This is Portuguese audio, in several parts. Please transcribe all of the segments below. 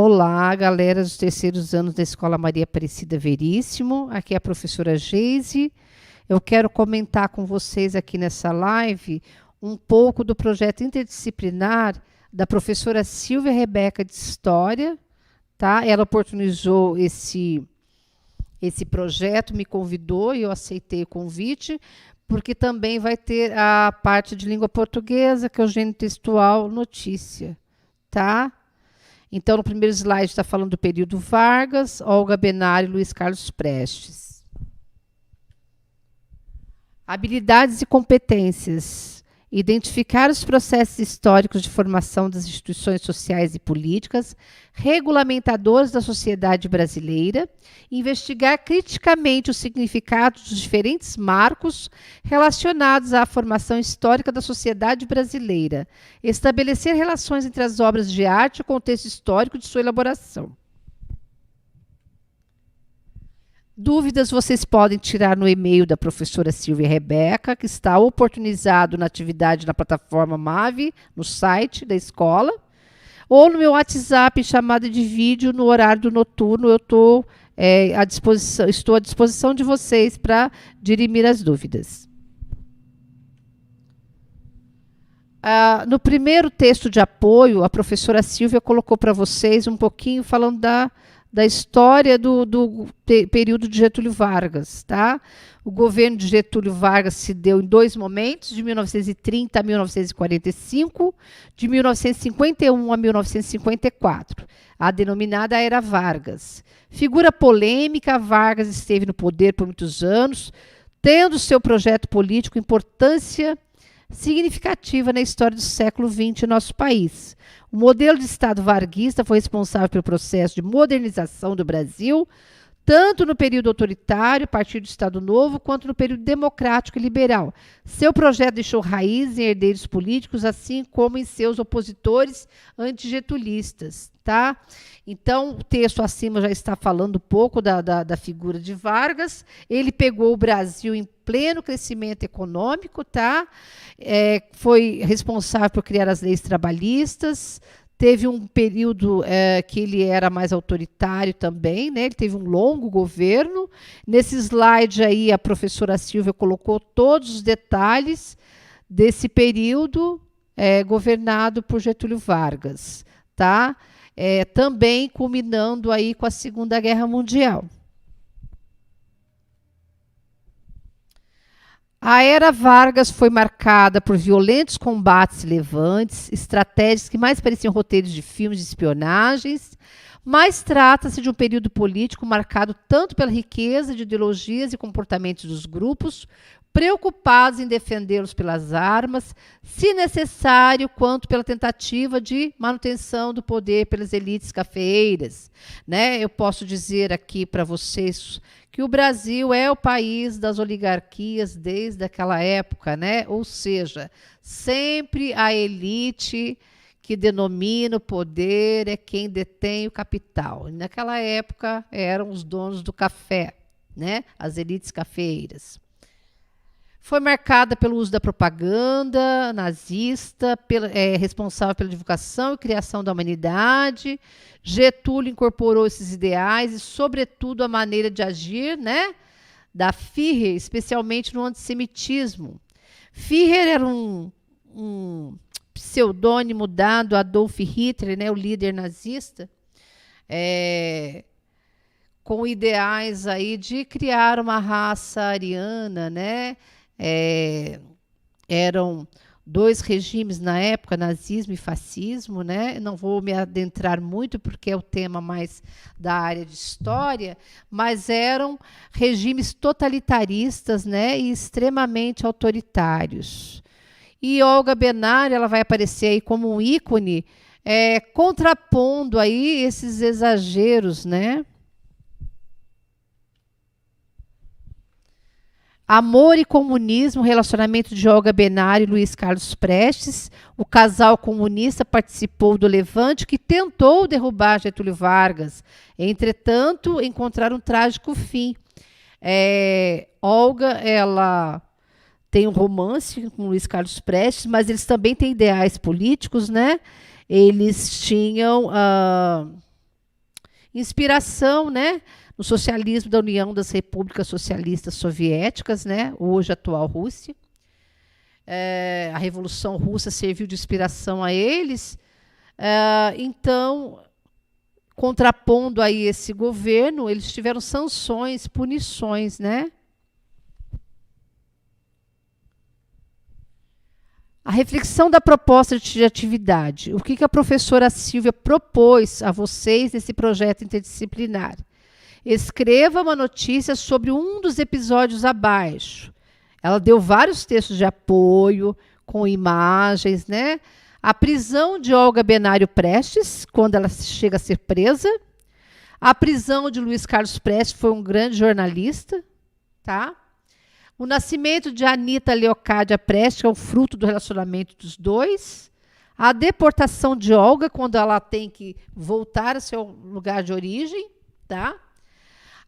Olá, galera dos terceiros anos da Escola Maria Aparecida Veríssimo. Aqui é a professora Geise. Eu quero comentar com vocês aqui nessa live um pouco do projeto interdisciplinar da professora Silvia Rebeca de História. Tá? Ela oportunizou esse projeto, me convidou e eu aceitei o convite, porque também vai ter a parte de língua portuguesa, que é o gênero textual notícia. Tá? Então, no primeiro slide está falando do período Vargas, Olga Benário e Luiz Carlos Prestes. Habilidades e competências. Identificar os processos históricos de formação das instituições sociais e políticas, regulamentadores da sociedade brasileira, investigar criticamente o significado dos diferentes marcos relacionados à formação histórica da sociedade brasileira, estabelecer relações entre as obras de arte e o contexto histórico de sua elaboração. Dúvidas vocês podem tirar no e-mail da professora Silvia Rebeca, que está oportunizado na atividade na plataforma MAVE, no site da escola, ou no meu WhatsApp, chamada de vídeo, no horário do noturno. Eu estou à disposição de vocês para dirimir as dúvidas. No primeiro texto de apoio, a professora Silvia colocou para vocês um pouquinho falando da história do período de Getúlio Vargas. Tá? O governo de Getúlio Vargas se deu em dois momentos, de 1930 a 1945, de 1951 a 1954, a denominada Era Vargas. Figura polêmica, Vargas esteve no poder por muitos anos, tendo seu projeto político importância significativa na história do século XX em nosso país. O modelo de Estado varguista foi responsável pelo processo de modernização do Brasil, tanto no período autoritário, a partir do Estado Novo, quanto no período democrático e liberal. Seu projeto deixou raízes em herdeiros políticos, assim como em seus opositores antigetulistas. Tá? Então, o texto acima já está falando um pouco da figura de Vargas. Ele pegou o Brasil em pleno crescimento econômico, tá? Foi responsável por criar as leis trabalhistas. Teve um período que ele era mais autoritário também, né? Ele teve um longo governo. Nesse slide aí, a professora Silvia colocou todos os detalhes desse período governado por Getúlio Vargas, tá? Também culminando aí com a Segunda Guerra Mundial. A Era Vargas foi marcada por violentos combates e levantes, estratégias que mais pareciam roteiros de filmes de espionagens, mas trata-se de um período político marcado tanto pela riqueza de ideologias e comportamentos dos grupos, preocupados em defendê-los pelas armas, se necessário, quanto pela tentativa de manutenção do poder pelas elites cafeeiras. Né? Eu posso dizer aqui para vocês que o Brasil é o país das oligarquias desde aquela época, né? Ou seja, sempre a elite que denomina o poder é quem detém o capital. E naquela época eram os donos do café, né? As elites cafeeiras. Foi marcada pelo uso da propaganda nazista, responsável pela divulgação e criação da humanidade. Getúlio incorporou esses ideais e, sobretudo, a maneira de agir, né, da Führer, especialmente no antissemitismo. Führer era um pseudônimo dado a Adolf Hitler, né, o líder nazista, com ideais aí de criar uma raça ariana, né? Eram dois regimes na época, nazismo e fascismo, né? Não vou me adentrar muito porque é o tema mais da área de história, mas eram regimes totalitaristas, né? E extremamente autoritários. E Olga Benário, ela vai aparecer aí como um ícone, contrapondo aí esses exageros, né? Amor e Comunismo, relacionamento de Olga Benário e Luiz Carlos Prestes. O casal comunista participou do levante que tentou derrubar Getúlio Vargas. Entretanto, encontraram um trágico fim. Olga, ela tem um romance com Luiz Carlos Prestes, mas eles também têm ideais políticos, né? Eles tinham Inspiração, né, no socialismo da União das Repúblicas Socialistas Soviéticas, né, hoje atual Rússia. A Revolução Russa serviu de inspiração a eles. Então, contrapondo aí esse governo, eles tiveram sanções, punições, né? A reflexão da proposta de atividade. O que a professora Silvia propôs a vocês nesse projeto interdisciplinar? Escreva uma notícia sobre um dos episódios abaixo. Ela deu vários textos de apoio, com imagens, né? A prisão de Olga Benário Prestes, quando ela chega a ser presa. A prisão de Luiz Carlos Prestes, foi um grande jornalista, tá? O nascimento de Anita Leocádia Prestes, que é o fruto do relacionamento dos dois. A deportação de Olga, quando ela tem que voltar ao seu lugar de origem, tá?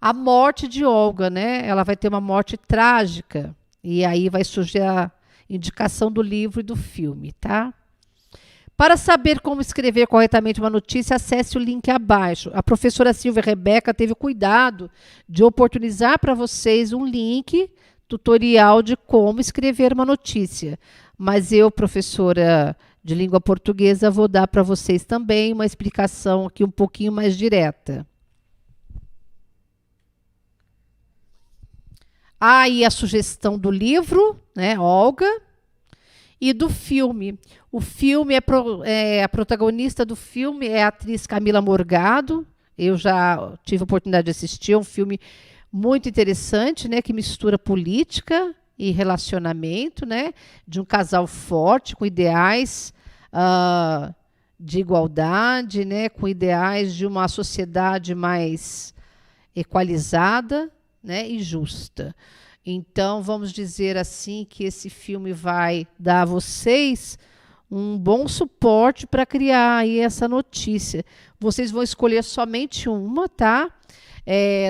A morte de Olga, né? Ela vai ter uma morte trágica. E aí vai surgir a indicação do livro e do filme, tá? Para saber como escrever corretamente uma notícia, acesse o link abaixo. A professora Silvia Rebeca teve o cuidado de oportunizar para vocês um link tutorial de como escrever uma notícia. Mas eu, professora de língua portuguesa, vou dar para vocês também uma explicação aqui um pouquinho mais direta. Aí a sugestão do livro, né, Olga, e do filme. O filme a protagonista do filme é a atriz Camila Morgado. Eu já tive a oportunidade de assistir, é um filme muito interessante, né, que mistura política e relacionamento, né, de um casal forte, com ideais de igualdade, né, com ideais de uma sociedade mais equalizada, né, e justa. Então, vamos dizer assim que esse filme vai dar a vocês um bom suporte para criar aí essa notícia. Vocês vão escolher somente uma, tá?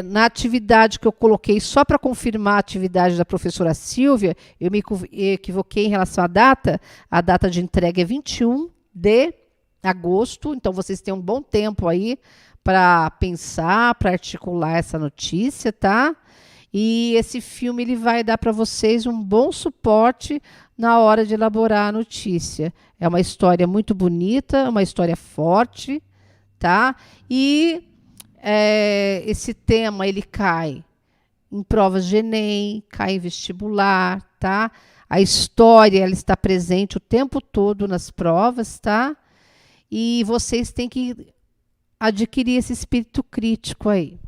Na atividade que eu coloquei, só para confirmar a atividade da professora Silvia, eu me equivoquei em relação à data. A data de entrega é 21 de agosto, então vocês têm um bom tempo aí para pensar, para articular essa notícia, tá? E esse filme ele vai dar para vocês um bom suporte na hora de elaborar a notícia. É uma história muito bonita, uma história forte, tá? E esse tema ele cai em provas de Enem, cai em vestibular, tá? A história ela está presente o tempo todo nas provas, tá? E vocês têm que adquirir esse espírito crítico aí.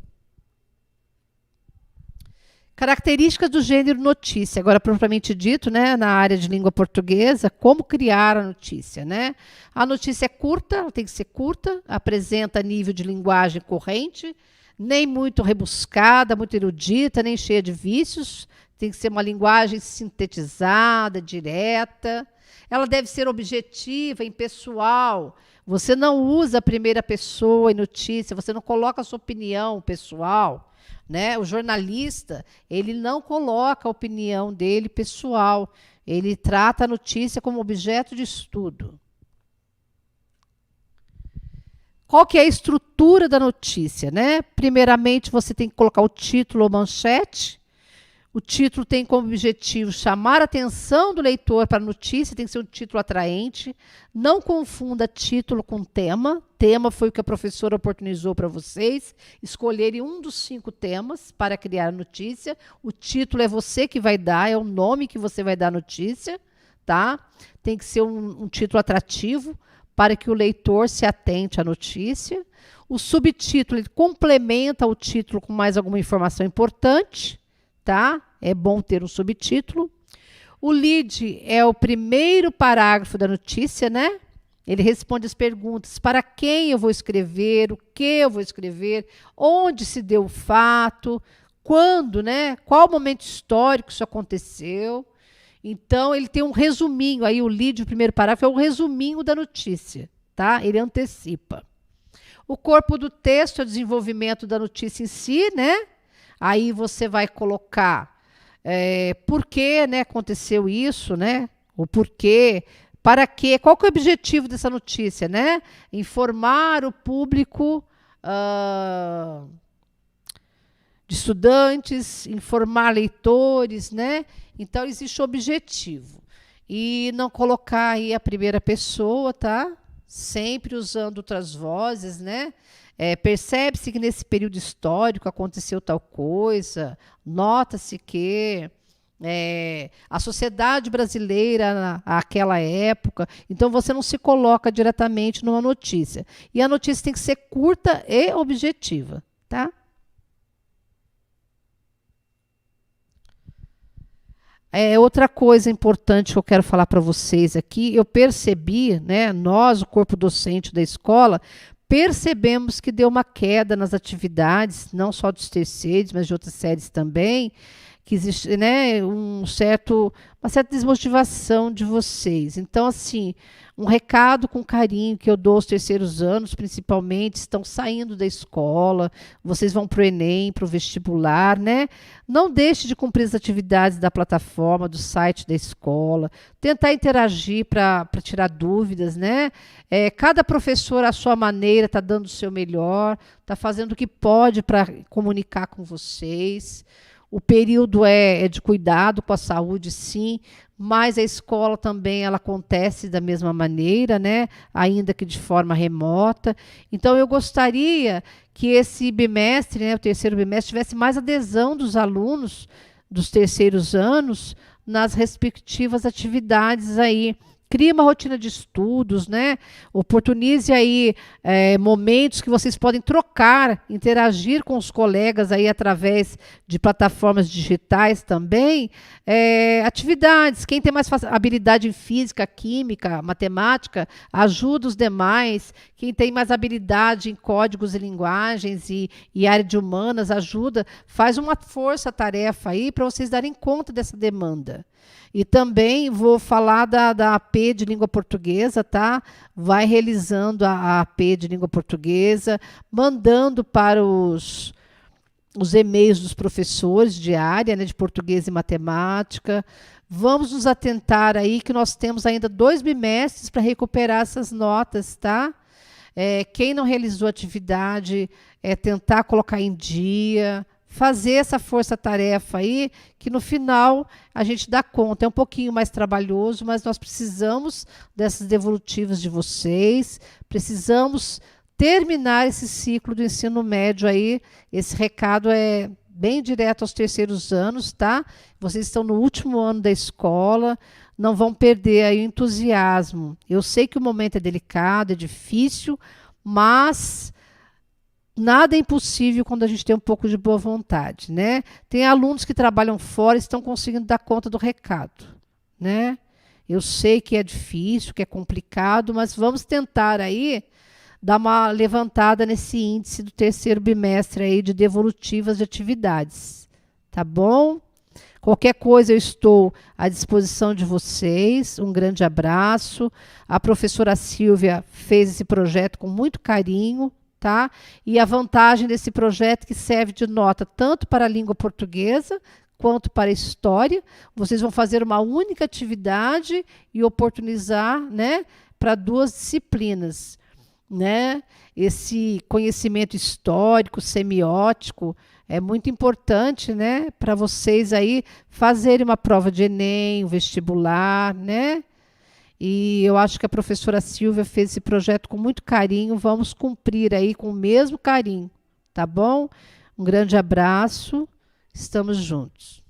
Características do gênero notícia, agora propriamente dito, né, na área de língua portuguesa, como criar a notícia, né? A notícia é curta, ela tem que ser curta, apresenta nível de linguagem corrente, nem muito rebuscada, muito erudita, nem cheia de vícios, tem que ser uma linguagem sintetizada, direta. Ela deve ser objetiva, impessoal. Você não usa a primeira pessoa em notícia, você não coloca a sua opinião pessoal. Né? O jornalista, ele não coloca a opinião dele pessoal, ele trata a notícia como objeto de estudo. Qual que é a estrutura da notícia, né? Primeiramente, você tem que colocar o título ou manchete. O título tem como objetivo chamar a atenção do leitor para a notícia, tem que ser um título atraente. Não confunda título com tema. Tema foi o que a professora oportunizou para vocês. Escolherem um dos 5 temas para criar a notícia. O título é você que vai dar, é o nome que você vai dar à notícia, tá? Tem que ser um título atrativo para que o leitor se atente à notícia. O subtítulo ele complementa o título com mais alguma informação importante. Tá? É bom ter um subtítulo. O lead é o primeiro parágrafo da notícia, né? Ele responde as perguntas: para quem eu vou escrever, o que eu vou escrever, onde se deu o fato, quando, né? Qual momento histórico isso aconteceu. Então, ele tem um resuminho, aí o lead, o primeiro parágrafo, é um resuminho da notícia, tá? Ele antecipa. O corpo do texto é o desenvolvimento da notícia em si, né? Aí você vai colocar por que, né, aconteceu isso, né? O porquê, para quê, qual que é o objetivo dessa notícia, né? Informar o público ah, de estudantes, informar leitores, né? Então, existe o objetivo. E não colocar aí a primeira pessoa, tá? Sempre usando outras vozes, né? Percebe-se que nesse período histórico aconteceu tal coisa, nota-se que a sociedade brasileira naquela época. Então, você não se coloca diretamente numa notícia. E a notícia tem que ser curta e objetiva, tá? Outra coisa importante que eu quero falar para vocês aqui, eu percebi, né, nós, o corpo docente da escola, percebemos que deu uma queda nas atividades, não só dos terceiros, mas de outras séries também, que existe, né, uma certa desmotivação de vocês. Então, assim, um recado com carinho que eu dou aos terceiros anos, principalmente, estão saindo da escola, vocês vão para o Enem, para o vestibular, né? Não deixe de cumprir as atividades da plataforma, do site da escola, tentar interagir para tirar dúvidas, né? Cada professor, à sua maneira, está dando o seu melhor, está fazendo o que pode para comunicar com vocês. O período é de cuidado com a saúde, sim, mas a escola também ela acontece da mesma maneira, né? Ainda que de forma remota. Então, eu gostaria que esse bimestre, né, o terceiro bimestre, tivesse mais adesão dos alunos dos terceiros anos nas respectivas atividades aí. Crie uma rotina de estudos, né? Oportunize aí momentos que vocês podem trocar, interagir com os colegas aí através de plataformas digitais também. Atividades. Quem tem mais habilidade em física, química, matemática, ajuda os demais. Quem tem mais habilidade em códigos e linguagens e área de humanas, ajuda. Faz uma força-tarefa aí para vocês darem conta dessa demanda. E também vou falar da AP de língua portuguesa, tá? Vai realizando a AP de língua portuguesa, mandando para os e-mails dos professores de área, né, de português e matemática. Vamos nos atentar aí que nós temos ainda 2 bimestres para recuperar essas notas, tá? Quem não realizou atividade, tentar colocar em dia, fazer essa força-tarefa aí, que no final a gente dá conta. É um pouquinho mais trabalhoso, mas nós precisamos dessas devolutivas de vocês, precisamos terminar esse ciclo do ensino médio aí. Esse recado é bem direto aos terceiros anos, tá? Vocês estão no último ano da escola, não vão perder aí o entusiasmo. Eu sei que o momento é delicado, é difícil, mas nada é impossível quando a gente tem um pouco de boa vontade, né? Tem alunos que trabalham fora e estão conseguindo dar conta do recado, né? Eu sei que é difícil, que é complicado, mas vamos tentar aí dar uma levantada nesse índice do terceiro bimestre aí de devolutivas de atividades, tá bom? Qualquer coisa eu estou à disposição de vocês. Um grande abraço. A professora Silvia fez esse projeto com muito carinho, tá? E a vantagem desse projeto que serve de nota tanto para a língua portuguesa quanto para a história. Vocês vão fazer uma única atividade e oportunizar, né, para 2 disciplinas, né? Esse conhecimento histórico, semiótico, é muito importante, né, para vocês aí fazerem uma prova de Enem, um vestibular, né? E eu acho que a professora Silvia fez esse projeto com muito carinho. Vamos cumprir aí com o mesmo carinho, tá bom? Um grande abraço, estamos juntos.